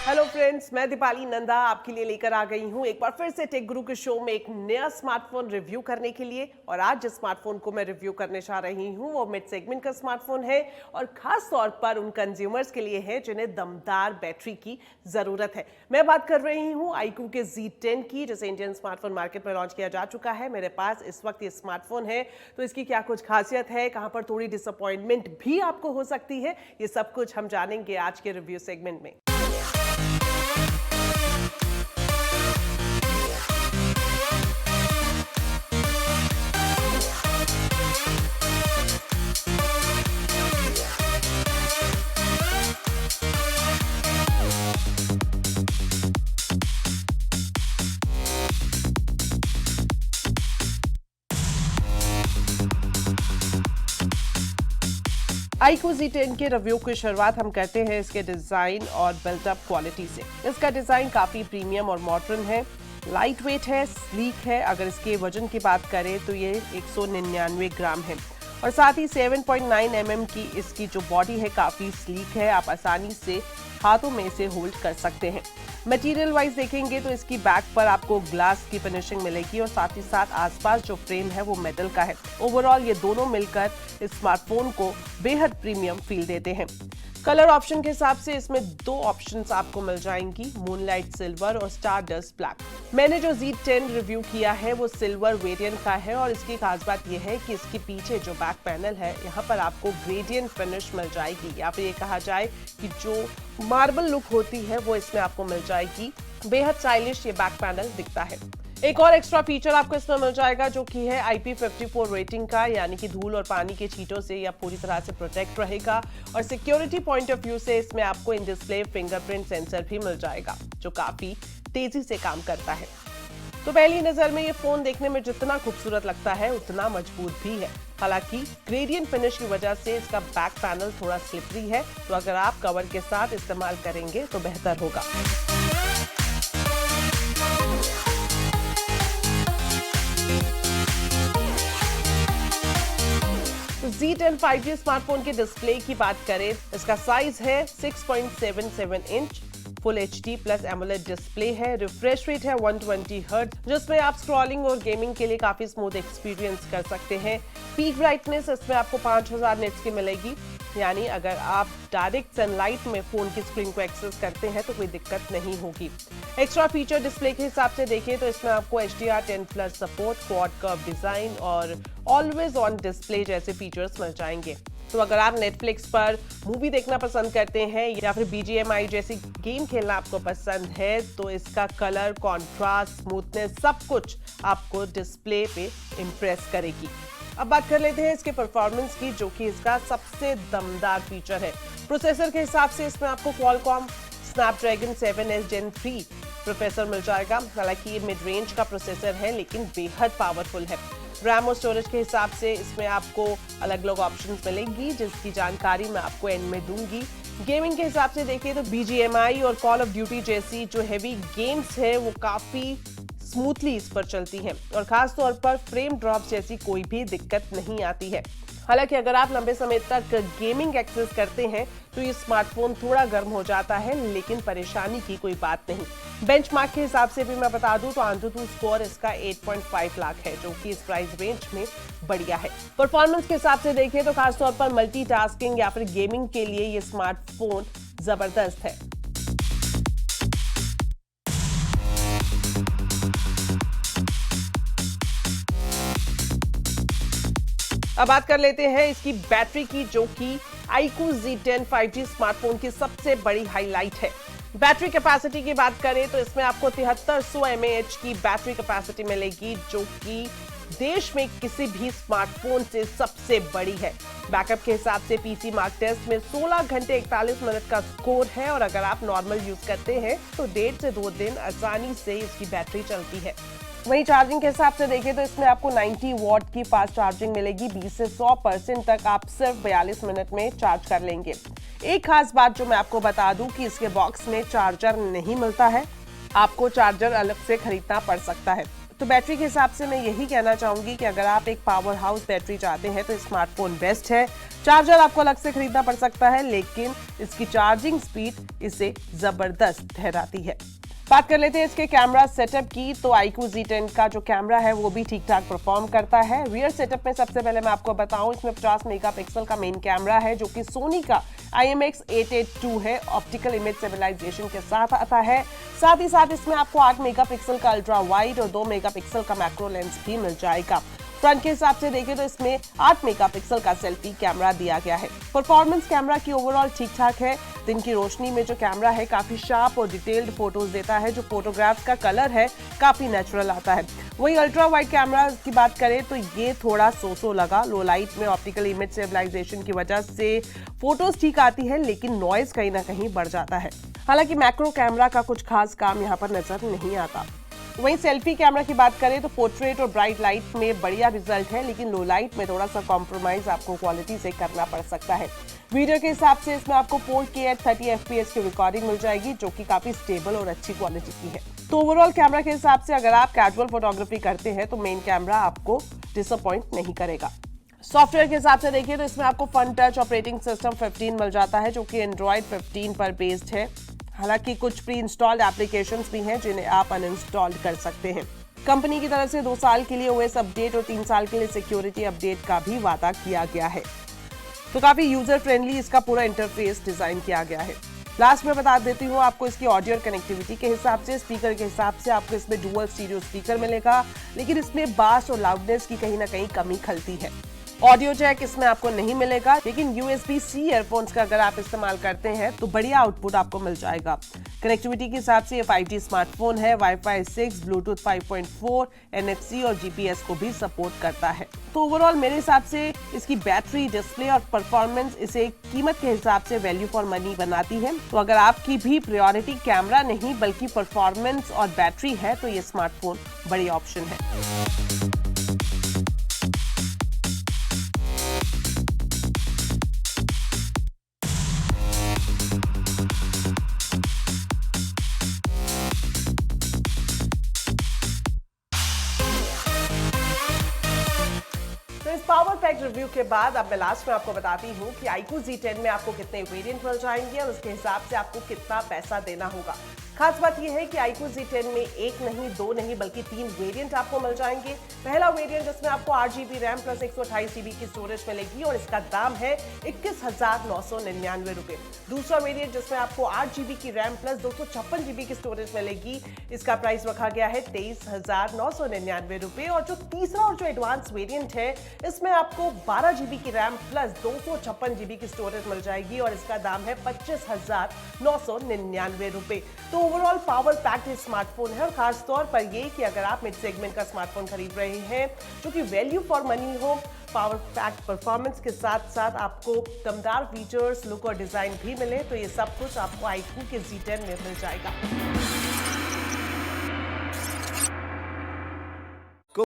Hello friends, मैं दीपाली नंदा आपके लिए लेकर आ गई हूं एक बार फिर से टेक गुरु के शो में एक नया स्मार्टफोन रिव्यू करने के लिए। और आज जिस स्मार्टफोन को मैं रिव्यू करने जा रही हूं वो मिड सेगमेंट का स्मार्टफोन है और खास तौर पर उन कंज्यूमर्स के लिए है जिन्हें दमदार बैटरी की जरूरत है। मैं बात कर रही हूं iQOO के Z10 की, जिसे इंडियन स्मार्टफोन मार्केट में लॉन्च किया जा चुका है। मेरे पास इस वक्त ये स्मार्टफोन है, तो इसकी क्या कुछ खासियत है, कहां पर थोड़ी डिसअपॉइंटमेंट भी आपको हो सकती है, ये सब कुछ हम जानेंगे आज के रिव्यू सेगमेंट में। iQOO Z10 के रिव्यू की शुरुआत हम करते हैं इसके डिजाइन और बिल्टअप क्वालिटी से। इसका डिजाइन काफी प्रीमियम और मॉडर्न है, लाइट वेट है, स्लीक है। अगर इसके वजन की बात करें तो ये 199 ग्राम है और साथ ही 7.9 mm की इसकी जो बॉडी है काफी स्लीक है। आप आसानी से हाथों में इसे होल्ड कर सकते हैं। मटेरियल वाइज देखेंगे तो इसकी बैक पर आपको ग्लास की फिनिशिंग मिलेगी और साथ ही साथ आसपास जो फ्रेम है वो मेटल का है। ओवरऑल ये दोनों मिलकर इस स्मार्टफोन को बेहद प्रीमियम फील देते हैं। कलर ऑप्शन के हिसाब से इसमें दो ऑप्शंस आपको मिल जाएंगी, मूनलाइट सिल्वर और स्टारडस्ट ब्लैक। मैंने जो Z10 रिव्यू किया है वो सिल्वर वेरिएंट का है और इसकी खास बात यह है कि इसके पीछे जो बैक पैनल है यहाँ पर आपको ग्रेडियंट फिनिश मिल जाएगी, या फिर ये कहा जाए कि जो मार्बल लुक होती है वो इसमें आपको मिल जाएगी। बेहद स्टाइलिश ये बैक पैनल दिखता है। एक और एक्स्ट्रा फीचर आपको इसमें मिल जाएगा जो कि है IP54 रेटिंग का, यानी कि धूल और पानी के छींटों से यह पूरी तरह से प्रोटेक्ट रहेगा। और सिक्योरिटी पॉइंट ऑफ व्यू से इसमें आपको इन डिस्प्ले फिंगरप्रिंट सेंसर भी मिल जाएगा जो काफी तेजी से काम करता है। तो पहली नजर में ये फोन देखने में जितना खूबसूरत लगता है उतना मजबूत भी है। हालांकि ग्रेडियंट फिनिश की वजह से इसका बैक पैनल थोड़ा स्लिपरी है, तो अगर आप कवर के साथ इस्तेमाल करेंगे तो बेहतर होगा। Z10 5G स्मार्टफोन के डिस्प्ले की बात करें, इसका साइज है 6.77 inch, full HD plus AMOLED display है, रिफ्रेश रेट है 120 हर्ट्ज, जिसमें आप स्क्रॉलिंग और गेमिंग के लिए काफी स्मूथ एक्सपीरियंस कर सकते हैं। पीक ब्राइटनेस इसमें आपको 5000 निट्स की मिलेगी, यानी अगर आप डायरेक्ट सनलाइट में फोन की स्क्रीन को एक्सेस करते हैं तो कोई दिक्कत नहीं होगी। एक्स्ट्रा फीचर डिस्प्ले के हिसाब से देखें तो इसमें आपको HDR10+ support, quad curve design और ऑलवेज ऑन डिस्प्ले जैसे फीचर्स मिल जाएंगे। तो अगर आप नेटफ्लिक्स पर मूवी देखना पसंद करते हैं या फिर BGMI जैसी गेम खेलना आपको पसंद है तो इसका कलर, कॉन्ट्रास्ट, स्मूथनेस सब कुछ आपको डिस्प्ले पे इम्प्रेस करेगी। अब बात कर लेते हैं इसके परफॉर्मेंस की, जो कि इसका सबसे दमदार फीचर है। प्रोसेसर के हिसाब से इसमें आपको Qualcomm Snapdragon 7S Gen 3 processor मिल जाएगा। हालांकि ये मिड रेंज का प्रोसेसर है लेकिन बेहद पावरफुल है। रैम और स्टोरेज के हिसाब से इसमें आपको अलग अलग ऑप्शंस मिलेंगी, जिसकी जानकारी मैं आपको एंड में दूंगी। गेमिंग के हिसाब से देखिए तो BGMI और कॉल ऑफ ड्यूटी जैसी जो हैवी गेम्स है वो काफी स्मूथली इस पर चलती हैं और खास तौर पर फ्रेम ड्रॉप जैसी कोई भी दिक्कत नहीं आती है। हालांकि अगर आप लंबे समय तक गेमिंग एक्सेस करते हैं तो ये स्मार्टफोन थोड़ा गर्म हो जाता है, लेकिन परेशानी की कोई बात नहीं। बेंचमार्क के हिसाब से भी मैं बता दूं तो AnTuTu स्कोर इसका 8.5 लाख है, जो कि इस प्राइस रेंज में बढ़िया है। परफॉर्मेंस के हिसाब से देखें तो खासतौर पर मल्टीटास्किंग या फिर गेमिंग के लिए ये स्मार्टफोन जबरदस्त है। अब बात कर लेते हैं इसकी बैटरी की, जो कि iQOO Z10 5G स्मार्टफोन की सबसे बड़ी हाईलाइट है। बैटरी कैपेसिटी की बात करें तो इसमें आपको 7300 mAh की बैटरी कैपेसिटी मिलेगी, जो कि देश में किसी भी स्मार्टफोन से सबसे बड़ी है। बैकअप के हिसाब से PC मार्क टेस्ट में 16 घंटे 41 मिनट का स्कोर है और अगर आप नॉर्मल यूज करते हैं तो 1.5 से 2 दिन आसानी से इसकी बैटरी चलती है। वहीं चार्जिंग के हिसाब से देखें तो इसमें आपको 90 वॉट की फास्ट चार्जिंग मिलेगी। 20 से 100% तक आप सिर्फ 42 मिनट में चार्ज कर लेंगे। एक खास बात जो मैं आपको बता दूं कि इसके बॉक्स में चार्जर नहीं मिलता है, आपको चार्जर अलग से खरीदना पड़ सकता है। तो बैटरी के हिसाब से मैं यही कहना चाहूंगी कि अगर आप एक पावर हाउस बैटरी चाहते हैं तो स्मार्टफोन बेस्ट है। चार्जर आपको अलग से खरीदना पड़ सकता है, लेकिन इसकी चार्जिंग स्पीड इसे जबरदस्त ठहराती है। बात कर लेते हैं इसके कैमरा सेटअप की। तो iQOO Z10 का जो कैमरा है वो भी ठीक ठाक परफॉर्म करता है। रियर सेटअप में सबसे पहले मैं आपको बताऊं, इसमें 50 मेगापिक्सल का मेन कैमरा है जो कि सोनी का IMX882 है। ऑप्टिकल इमेज स्टेबलाइजेशन के साथ आता है। साथ ही साथ इसमें आपको 8 मेगापिक्सल का अल्ट्रा वाइड और 2 मेगापिक्सल का मैक्रो लेंस भी मिल जाएगा। फ्रंट के हिसाब से देखें तो इसमें 8 मेगापिक्सल का सेल्फी कैमरा दिया गया है। परफॉर्मेंस कैमरा की ओवरऑल ठीक ठाक है। दिन की रोशनी में जो कैमरा है काफी शार्प और डिटेल्ड फोटोज देता है। जो फोटोग्राफ्स का कलर है काफी नेचुरल आता है। वही अल्ट्रा वाइड कैमरा की बात करें तो ये थोड़ा सो लगा। लो लाइट में ऑप्टिकल इमेज स्टेबलाइजेशन की वजह से फोटोज ठीक आती है, लेकिन नॉइज कहीं ना कहीं बढ़ जाता है। हालांकि मैक्रो कैमरा का कुछ खास काम यहाँ पर नजर नहीं आता। वहीं सेल्फी कैमरा की बात करें तो पोर्ट्रेट और ब्राइट लाइट में बढ़िया रिजल्ट है, लेकिन लो लाइट में थोड़ा सा कॉम्प्रोमाइज आपको क्वालिटी से करना पड़ सकता है। वीडियो के हिसाब से इसमें आपको 4K at 30 FPS की रिकॉर्डिंग मिल जाएगी, जो कि काफी स्टेबल और अच्छी क्वालिटी की है। तो ओवरऑल कैमरा के हिसाब से अगर आप कैजुअल फोटोग्राफी करते हैं तो मेन कैमरा आपको डिसअपॉइंट नहीं करेगा। सॉफ्टवेयर के हिसाब से देखिए तो इसमें आपको फन टच ऑपरेटिंग सिस्टम 15 मिल जाता है, जो कि एंड्रॉइड 15 पर बेस्ड है। हालांकि कुछ प्री इंस्टॉल्ड एप्लीकेशंस भी हैं जिन्हें आप अनइंस्टॉल कर सकते हैं। कंपनी की तरफ से 2 साल के लिए OS अपडेट और 3 साल के लिए सिक्योरिटी अपडेट का भी वादा किया गया है। तो काफी यूजर फ्रेंडली इसका पूरा इंटरफेस डिजाइन किया गया है। लास्ट में बता देती हूँ आपको इसकी ऑडियो और कनेक्टिविटी के हिसाब से। स्पीकर के हिसाब से आपको इसमें डुअल स्टीरियो स्पीकर मिलेगा, लेकिन इसमें बास और लाउडनेस की कहीं ना कहीं कमी खलती है। ऑडियो जैक इसमें आपको नहीं मिलेगा, लेकिन USB-C ईयरफोन्स का अगर आप इस्तेमाल करते हैं तो बढ़िया आउटपुट आपको मिल जाएगा। कनेक्टिविटी के हिसाब से ये 5G स्मार्टफोन है। Wi-Fi 6, Bluetooth 5.4, NFC और GPS को भी सपोर्ट करता है। तो ओवरऑल मेरे हिसाब से इसकी बैटरी, डिस्प्ले और परफॉर्मेंस इसे कीमत के हिसाब से वैल्यू फॉर मनी बनाती है। तो अगर आपकी भी प्रायोरिटी कैमरा नहीं बल्कि परफॉर्मेंस और बैटरी है तो ये स्मार्टफोन बड़ी ऑप्शन है। तो इस पावर पैक रिव्यू के बाद अब मैं लास्ट में आपको बताती हूँ कि iQOO Z10 में आपको कितने वेरिएंट मिल जाएंगे और उसके हिसाब से आपको कितना पैसा देना होगा। खास बात यह है कि iQOO Z10 में 1 नहीं 2 नहीं बल्कि 3 वेरिएंट आपको मिल जाएंगे। पहला वेरिएंट जिसमें आपको 8GB रैम प्लस 128GB की स्टोरेज मिलेगी और इसका दाम है 21,999 रुपए। दूसरा वेरिएंट जिसमें आपको 8GB की रैम प्लस 256GB की स्टोरेज मिलेगी, इसका प्राइस रखा गया है 23,999 रुपए। और जो तीसरा और जो एडवांस वेरिएंट है इसमें आपको 12GB की रैम प्लस 256GB की स्टोरेज मिल जाएगी और इसका दाम है 25,999 रुपए। तो ओवरऑल पावर पैक्ड स्मार्टफोन है और खास तौर पर ये कि अगर आप मिड सेगमेंट का स्मार्टफोन खरीद रहे हैं जो कि वैल्यू फॉर मनी हो, पावर पैक्ड परफॉर्मेंस के साथ साथ आपको दमदार फीचर्स, लुक और डिजाइन भी मिले, तो ये सब कुछ आपको iQOO के Z10 में मिल जाएगा।